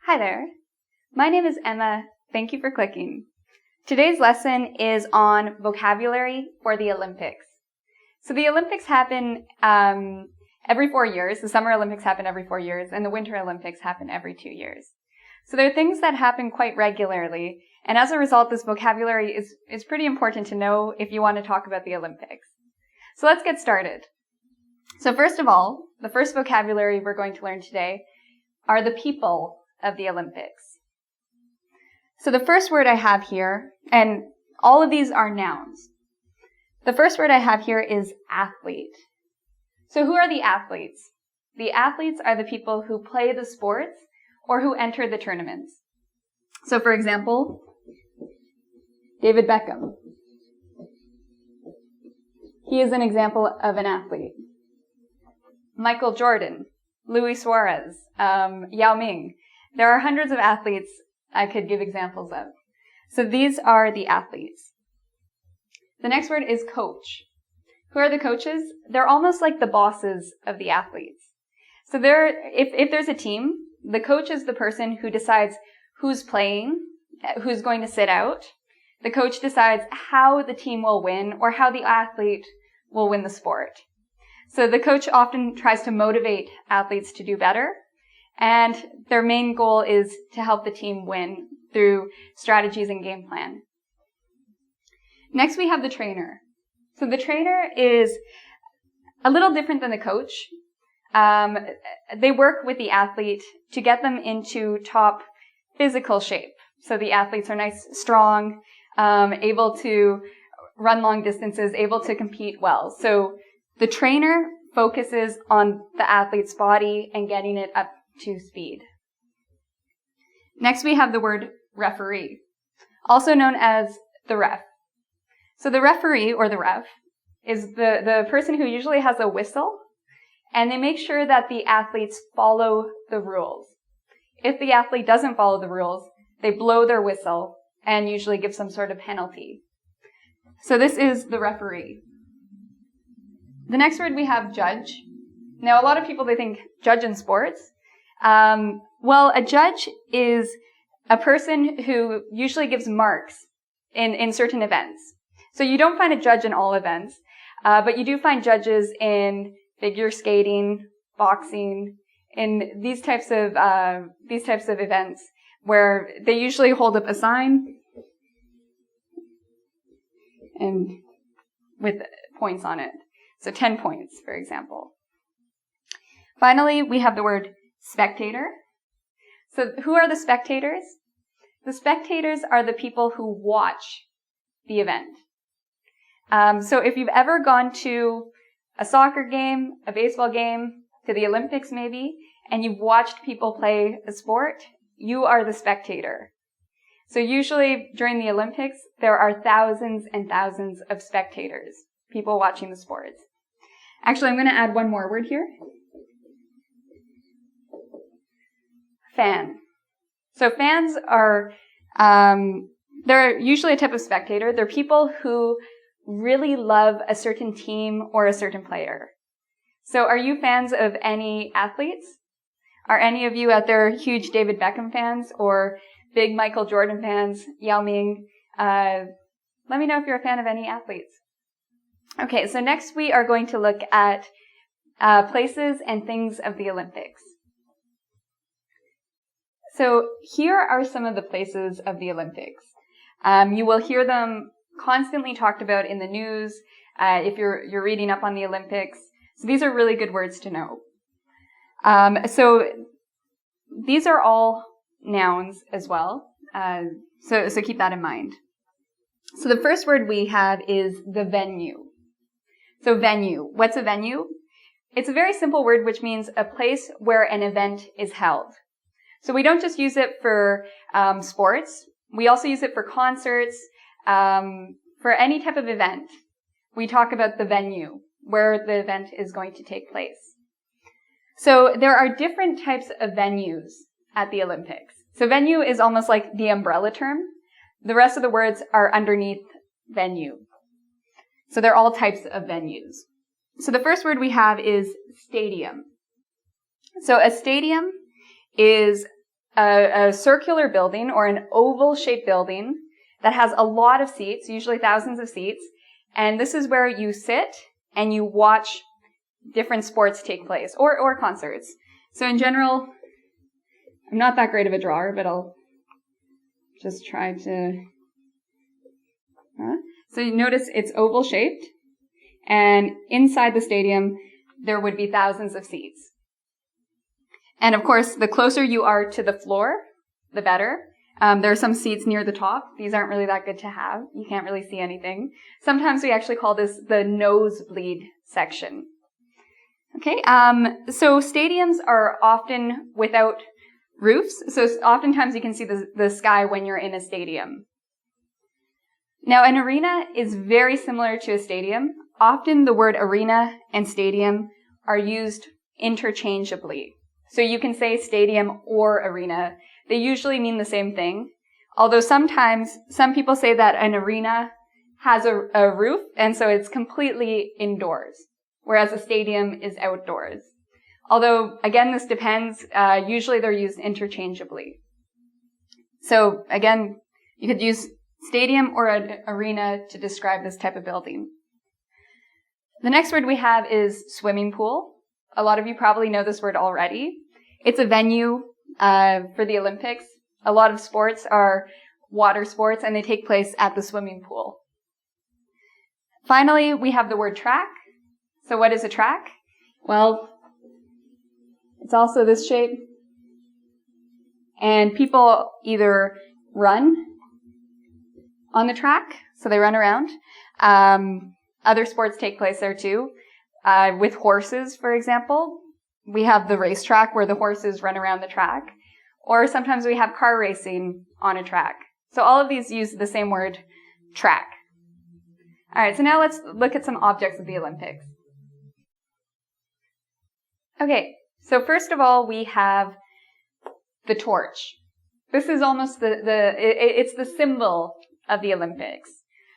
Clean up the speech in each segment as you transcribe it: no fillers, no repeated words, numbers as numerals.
Hi there. My name is Emma. Thank you for clicking. Today's lesson is on vocabulary for the Olympics. So the Olympics happen every 4 years. The Summer Olympics happen every 4 years, and the Winter Olympics happen every 2 years. So there are things that happen quite regularly, and as a result, this vocabulary is pretty important to know if you want to talk about the Olympics. So let's get started. So first of all, the first vocabulary we're going to learn today are the people of the Olympics. So the first word I have here, and all of these are nouns. The first word I have here is athlete. So who are the athletes? The athletes are the people who play the sports or who enter the tournaments. So for example, David Beckham. He is an example of an athlete. Michael Jordan, Luis Suarez, Yao Ming. There are hundreds of athletes I could give examples of. So these are the athletes. The next word is coach. Who are the coaches? They're almost like the bosses of the athletes. So if there's a team, the coach is the person who decides who's playing, who's going to sit out. The coach decides how the team will win or how the athlete will win the sport. So the coach often tries to motivate athletes to do better, and their main goal is to help the team win through strategies and game plan. Next, we have the trainer. So the trainer is a little different than the coach. They work with the athlete to get them into top physical shape. So the athletes are nice, strong, able to run long distances, able to compete well. So the trainer focuses on the athlete's body and getting it up to speed. Next, we have the word referee, also known as the ref. So the referee, or the ref, is the person who usually has a whistle, and they make sure that the athletes follow the rules. If the athlete doesn't follow the rules, they blow their whistle and usually give some sort of penalty. So this is the referee. The next word we have judge. Now, a lot of people, they think judge in sports. Well, a judge is a person who usually gives marks in certain events. So you don't find a judge in all events, but you do find judges in figure skating, boxing, in these types of events where they usually hold up a sign and with points on it. So 10 points, for example. Finally, we have the word spectator. So who are the spectators? The spectators are the people who watch the event. So if you've ever gone to a soccer game, a baseball game, to the Olympics maybe, and you've watched people play a sport, you are the spectator. So usually during the Olympics, there are thousands and thousands of spectators, people watching the sports. Actually, I'm going to add one more word here. Fan. So fans are, they're usually a type of spectator. They're people who really love a certain team or a certain player. So are you fans of any athletes? Are any of you out there huge David Beckham fans or big Michael Jordan fans, Yao Ming? Let me know if you're a fan of any athletes. Okay, so next we are going to look at places and things of the Olympics. So here are some of the places of the Olympics. You will hear them constantly talked about in the news if you're reading up on the Olympics. So these are really good words to know. So these are all nouns as well. So keep that in mind. So the first word we have is the venue. So venue. What's a venue? It's a very simple word which means a place where an event is held. So we don't just use it for sports. We also use it for concerts, for any type of event. We talk about the venue, where the event is going to take place. So there are different types of venues at the Olympics. So venue is almost like the umbrella term. The rest of the words are underneath venue. So they're all types of venues. So the first word we have is stadium. So a stadium is a circular building or an oval-shaped building that has a lot of seats, usually thousands of seats, and this is where you sit and you watch different sports take place, or concerts. So in general, I'm not that great of a drawer, but I'll just try to... So you notice it's oval-shaped, and inside the stadium, there would be thousands of seats. And of course, the closer you are to the floor, the better. There are some seats near the top. These aren't really that good to have. You can't really see anything. Sometimes we actually call this the nosebleed section. Okay, so stadiums are often without roofs. So oftentimes you can see the sky when you're in a stadium. Now, an arena is very similar to a stadium. Often the word arena and stadium are used interchangeably. So you can say stadium or arena. They usually mean the same thing. Although sometimes some people say that an arena has a roof, and so it's completely indoors, whereas a stadium is outdoors. Although, again, this depends. Usually they're used interchangeably. So, again, you could use stadium or an arena to describe this type of building. The next word we have is swimming pool. A lot of you probably know this word already. It's a venue for the Olympics. A lot of sports are water sports, and they take place at the swimming pool. Finally, we have the word track. So what is a track? Well, it's also this shape. And people either run on the track, so they run around. Other sports take place there too. With horses, for example, we have the racetrack where the horses run around the track. Or sometimes we have car racing on a track. So all of these use the same word, track. All right, so now let's look at some objects of the Olympics. Okay, so first of all, we have the torch. This is almost it's the symbol of the Olympics.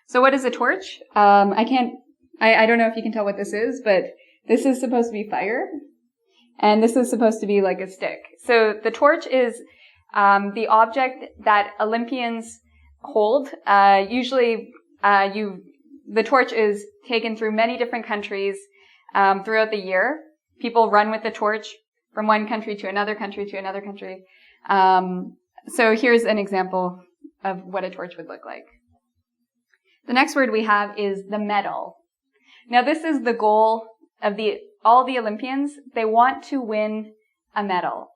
So what is a torch? I don't know if you can tell what this is, but this is supposed to be fire. And this is supposed to be like a stick. So the torch is the object that Olympians hold. Usually, the torch is taken through many different countries throughout the year. People run with the torch from one country to another country to another country. So here's an example of what a torch would look like. The next word we have is the medal. Now this is the goal of all the Olympians. They want to win a medal.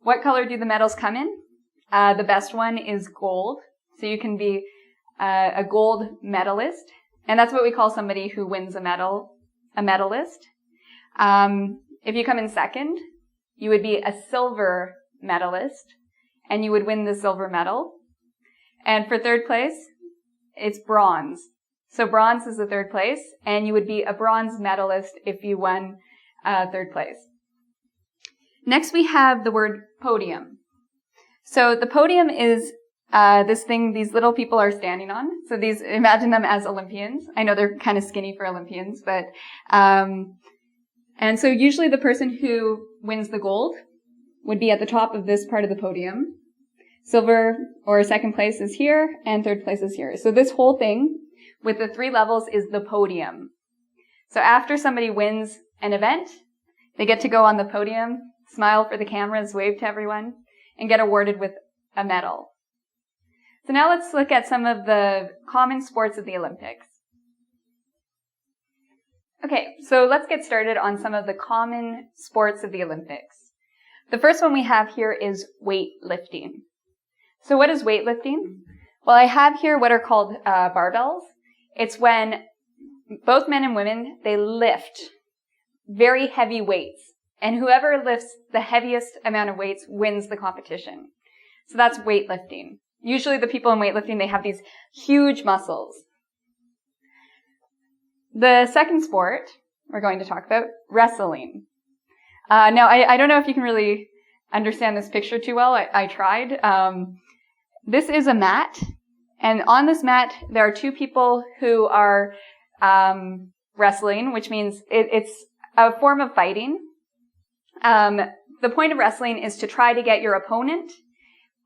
What color do the medals come in? The best one is gold. So you can be a gold medalist. And that's what we call somebody who wins a medal, a medalist. If you come in second, you would be a silver medalist, and you would win the silver medal. And for third place, it's bronze. So bronze is the third place, and you would be a bronze medalist if you won third place. Next, we have the word podium. So the podium is this thing these little people are standing on. So imagine them as Olympians. I know they're kind of skinny for Olympians, but and so usually the person who wins the gold would be at the top of this part of the podium. Silver or second place is here, and third place is here. So this whole thing with the 3 levels is the podium. So after somebody wins an event, they get to go on the podium, smile for the cameras, wave to everyone, and get awarded with a medal. So now let's look at some of the common sports of the Olympics. Okay, so let's get started on some of the common sports of the Olympics. The first one we have here is weightlifting. So what is weightlifting? Well, I have here what are called barbells. It's when both men and women, they lift very heavy weights. And whoever lifts the heaviest amount of weights wins the competition. So that's weightlifting. Usually the people in weightlifting, they have these huge muscles. The second sport we're going to talk about, wrestling. Now, I don't know if you can really understand this picture too well. I tried. This is a mat. And on this mat, there are 2 people who are wrestling, which means it's a form of fighting. the point of wrestling is to try to get your opponent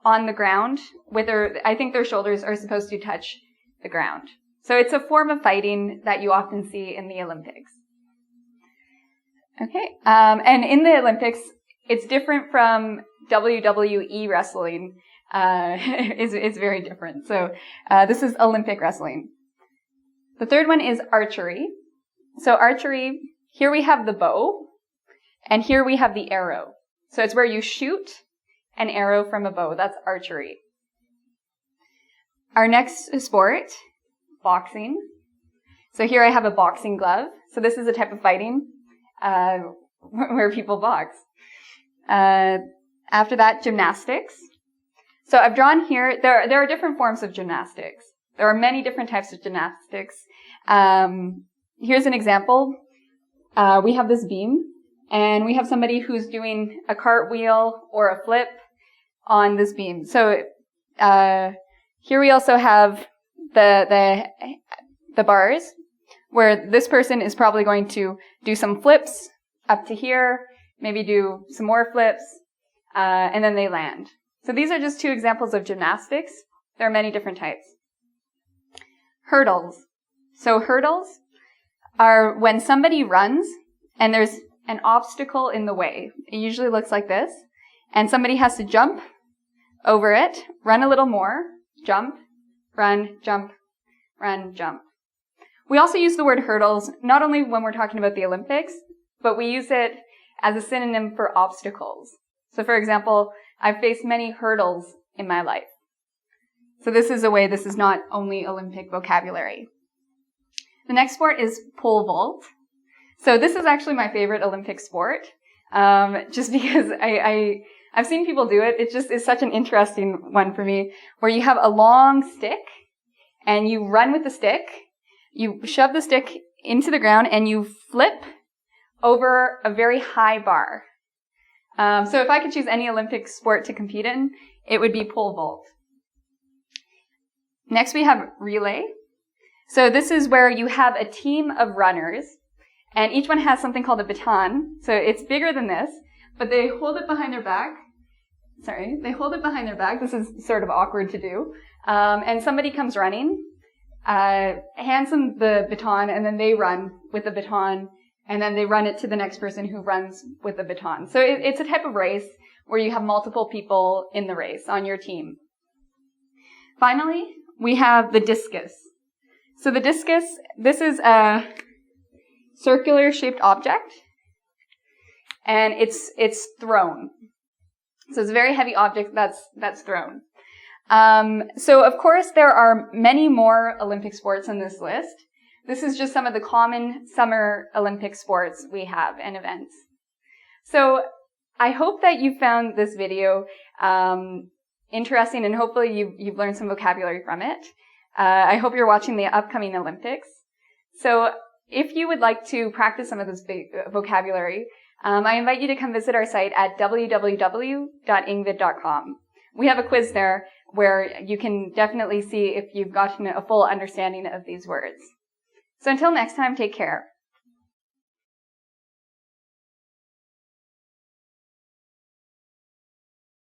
on the ground with I think their shoulders are supposed to touch the ground. So it's a form of fighting that you often see in the Olympics. Okay, and in the Olympics, it's different from WWE wrestling. It's very different. So this is Olympic wrestling. The third one is archery. So archery, here we have the bow, and here we have the arrow. So it's where you shoot an arrow from a bow. That's archery. Our next sport, boxing. So here I have a boxing glove. So this is a type of fighting where people box. After that, gymnastics. So I've drawn here, there are different forms of gymnastics. There are many different types of gymnastics. Here's an example. We have this beam, and we have somebody who's doing a cartwheel or a flip on this beam. So here we also have the bars, where this person is probably going to do some flips up to here, maybe do some more flips, and then they land. So these are just two examples of gymnastics. There are many different types. Hurdles. So hurdles are when somebody runs and there's an obstacle in the way. It usually looks like this. And somebody has to jump over it, run a little more, jump, run, jump, run, jump. We also use the word hurdles not only when we're talking about the Olympics, but we use it as a synonym for obstacles. So for example, I've faced many hurdles in my life. So this is not only Olympic vocabulary. The next sport is pole vault. So this is actually my favorite Olympic sport, just because I've seen people do it. It just is such an interesting one for me, where you have a long stick and you run with the stick, you shove the stick into the ground and you flip over a very high bar. So if I could choose any Olympic sport to compete in, it would be pole vault. Next we have relay. So this is where you have a team of runners, and each one has something called a baton. So it's bigger than this, but they hold it behind their back. They hold it behind their back. This is sort of awkward to do. And somebody comes running, hands them the baton, and then they run with the baton, and then they run it to the next person who runs with the baton. So it's a type of race where you have multiple people in the race on your team. Finally, we have the discus. So the discus, this is a circular shaped object, and it's thrown. So it's a very heavy object that's thrown. So of course there are many more Olympic sports on this list. This is just some of the common summer Olympic sports we have and events. So I hope that you found this video interesting, and hopefully you've learned some vocabulary from it. I hope you're watching the upcoming Olympics. So if you would like to practice some of this vocabulary, I invite you to come visit our site at www.engvid.com. We have a quiz there where you can definitely see if you've gotten a full understanding of these words. So until next time, take care.